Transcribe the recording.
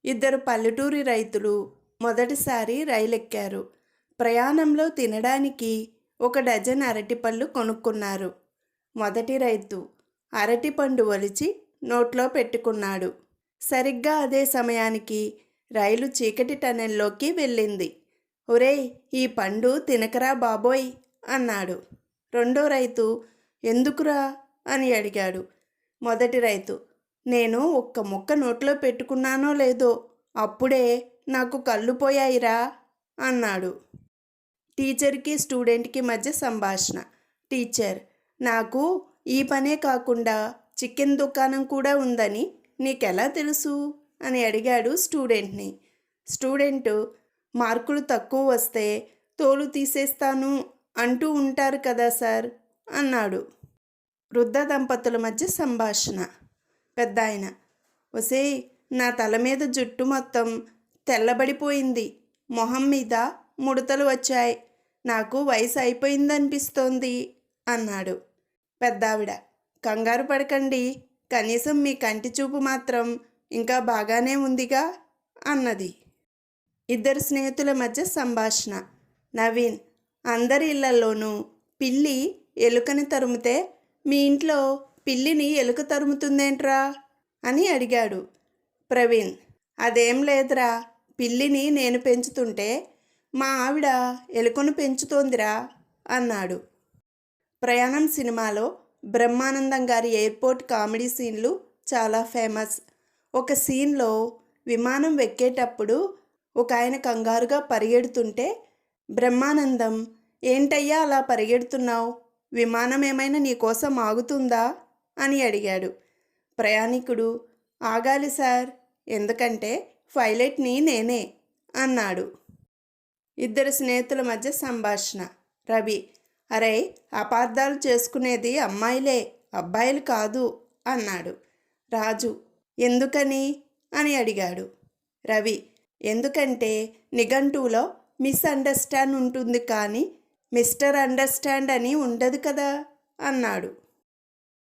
ఇద్దరు పల్లెటూరి రైతులు మొదటిసారి రైలెక్కారు. ప్రయాణంలో తినడానికి ఒక డజన్ అరటిపళ్ళు కొనుక్కున్నారు. మొదటి రైతు అరటిపండు ఒలిచి నోట్లో పెట్టుకున్నాడు. సరిగ్గా అదే సమయానికి రైలు చీకటి టనెల్లోకి వెళ్ళింది. ఒరేయ్, ఈ పండు తినకరా బాబోయ్ అన్నాడు. రెండో రైతు ఎందుకురా అని అడిగాడు. మొదటి రైతు, నేను ఒక్క ముక్క నోట్లో పెట్టుకున్నానో లేదో అప్పుడే నాకు కళ్ళు పోయాయిరా అన్నాడు. టీచర్కి స్టూడెంట్కి మధ్య సంభాషణ. టీచర్, నాకు ఈ పనే కాకుండా చికెన్ దుకాణం కూడా ఉందని నీకెలా తెలుసు అని అడిగాడు స్టూడెంట్ని. స్టూడెంటు, మార్కులు తక్కువ వస్తే తోలు తీసేస్తాను అంటూ ఉంటారు కదా సార్ అన్నాడు. వృద్ధ దంపతుల మధ్య సంభాషణ. పెద్దాయన, ఒసేయ్, నా తల మీద జుట్టు మొత్తం తెల్లబడిపోయింది, మొహం మీద ముడతలు వచ్చాయి, నాకు వయసు అయిపోయిందనిపిస్తోంది అన్నాడు. పెద్దావిడ, కంగారు పడకండి, కనీసం మీ కంటి చూపు మాత్రం ఇంకా బాగానే ఉందిగా అన్నది. ఇద్దరు స్నేహితుల మధ్య సంభాషణ. నవీన్, అందరి ఇళ్లలోనూ పిల్లి ఎలుకని తరుముతే మీ ఇంట్లో పిల్లిని ఎలుక తరుముతుందేంట్రా అని అడిగాడు. ప్రవీణ్, అదేం లేదురా, పిల్లిని నేను పెంచుతుంటే మా ఆవిడ ఎలుకను పెంచుతోందిరా అన్నాడు. ప్రయాణం సినిమాలో బ్రహ్మానందం గారి ఎయిర్పోర్ట్ కామెడీ సీన్లు చాలా ఫేమస్. ఒక సీన్లో విమానం ఎక్కేటప్పుడు ఒక ఆయన కంగారుగా పరిగెడుతుంటే బ్రహ్మానందం, ఏంటయ్యా అలా పరిగెడుతున్నావు, విమానం ఏమైనా నీకోసం ఆగుతుందా అని అడిగాడు. ప్రయాణికుడు, ఆగాలి సార్, ఎందుకంటే పైలట్ని నేనే అన్నాడు. ఇద్దరు స్నేహితుల మధ్య సంభాషణ. రవి, అరే, అపార్థాలు చేసుకునేది అమ్మాయిలే, అబ్బాయిలు కాదు అన్నాడు. రాజు, ఎందుకని అని అడిగాడు. రవి, ఎందుకంటే నిఘంటువులో మిస్అండర్స్టాండ్ ఉంటుంది కానీ మిస్టర్ అండర్స్టాండ్ అని ఉండదు కదా అన్నాడు.